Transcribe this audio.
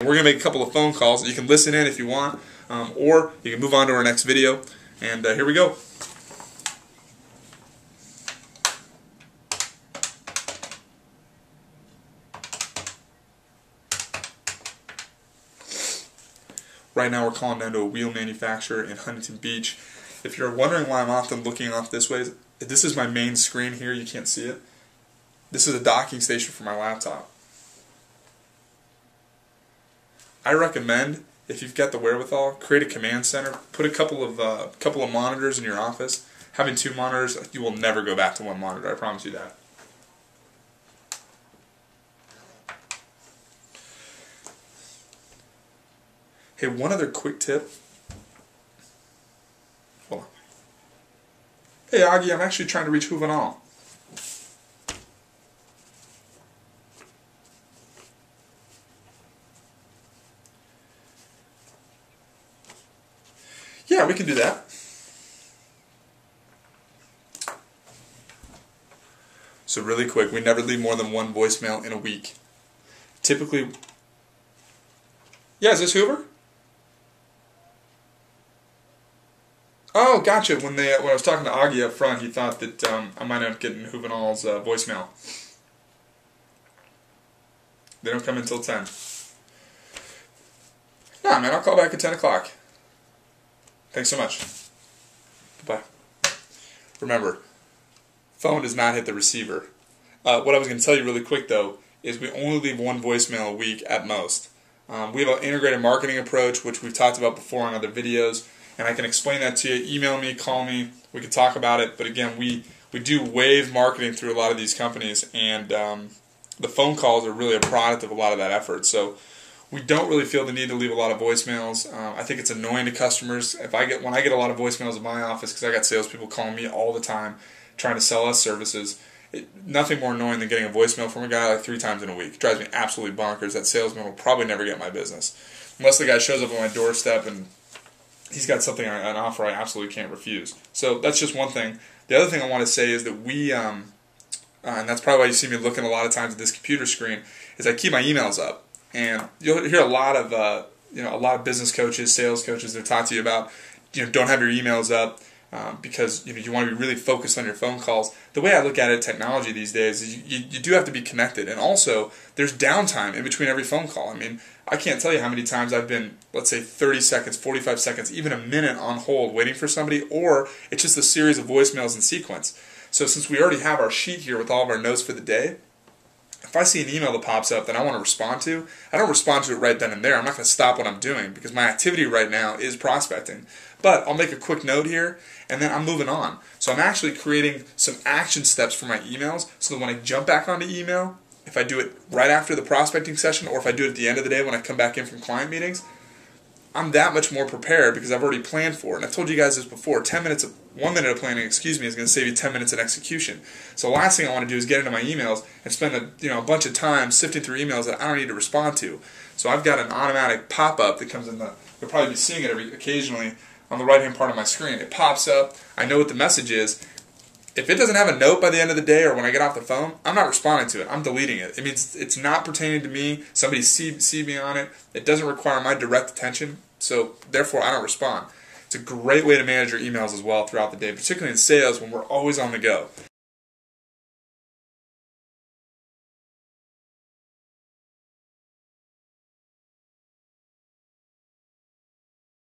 we're going to make a couple of phone calls. You can listen in if you want, or you can move on to our next video. And here we go. Right now we're calling down to a wheel manufacturer in Huntington Beach. If you're wondering why I'm often looking off this way, this is my main screen here. You can't see it. This is a docking station for my laptop. I recommend, if you've got the wherewithal, create a command center. Put a couple of monitors in your office. Having 2 monitors, you will never go back to 1 monitor. I promise you that. Hey, one other quick tip. Hold on. Hey, Augie, I'm actually trying to reach Juvenal. Yeah, we can do that. So really quick, we never leave more than 1 voicemail in a week. Typically, yeah, is this Hoover? Oh, gotcha. When I was talking to Augie up front, he thought that I might end up getting Juvenal's voicemail. They don't come until 10. Nah, man, I'll call back at 10 o'clock. Thanks so much. Bye. Remember, phone does not hit the receiver. What I was going to tell you really quick, though, is we only leave 1 voicemail a week at most. We have an integrated marketing approach, which we've talked about before on other videos, and I can explain that to you. Email me, call me, we can talk about it. But again, we do wave marketing through a lot of these companies, and the phone calls are really a product of a lot of that effort. So we don't really feel the need to leave a lot of voicemails. I think it's annoying to customers. When I get a lot of voicemails in my office, because I got salespeople calling me all the time trying to sell us services, nothing more annoying than getting a voicemail from a guy like 3 times in a week. It drives me absolutely bonkers. That salesman will probably never get my business. Unless the guy shows up on my doorstep and he's got something, an offer I absolutely can't refuse. So that's just one thing. The other thing I want to say is that we, and that's probably why you see me looking a lot of times at this computer screen, is I keep my emails up. And you'll hear a lot of business coaches, sales coaches that talk to you about, don't have your emails up because you want to be really focused on your phone calls. The way I look at it, technology these days, is you do have to be connected, and also there's downtime in between every phone call. I mean, I can't tell you how many times I've been, let's say, 30 seconds, 45 seconds, even a minute on hold waiting for somebody, or it's just a series of voicemails in sequence. So since we already have our sheet here with all of our notes for the day, if I see an email that pops up that I want to respond to, I don't respond to it right then and there. I'm not going to stop what I'm doing because my activity right now is prospecting. But I'll make a quick note here, and then I'm moving on. So I'm actually creating some action steps for my emails so that when I jump back onto email, if I do it right after the prospecting session or if I do it at the end of the day when I come back in from client meetings, I'm that much more prepared because I've already planned for it. And I've told you guys this before, 1 minute of planning, is going to save you 10 minutes in execution. So the last thing I want to do is get into my emails and spend a bunch of time sifting through emails that I don't need to respond to. So I've got an automatic pop-up that comes in you'll probably be seeing it occasionally on the right-hand part of my screen. It pops up, I know what the message is. If it doesn't have a note by the end of the day or when I get off the phone, I'm not responding to it. I'm deleting it. It means it's not pertaining to me. Somebody see me on it. It doesn't require my direct attention, so therefore I don't respond. It's a great way to manage your emails as well throughout the day, particularly in sales when we're always on the go.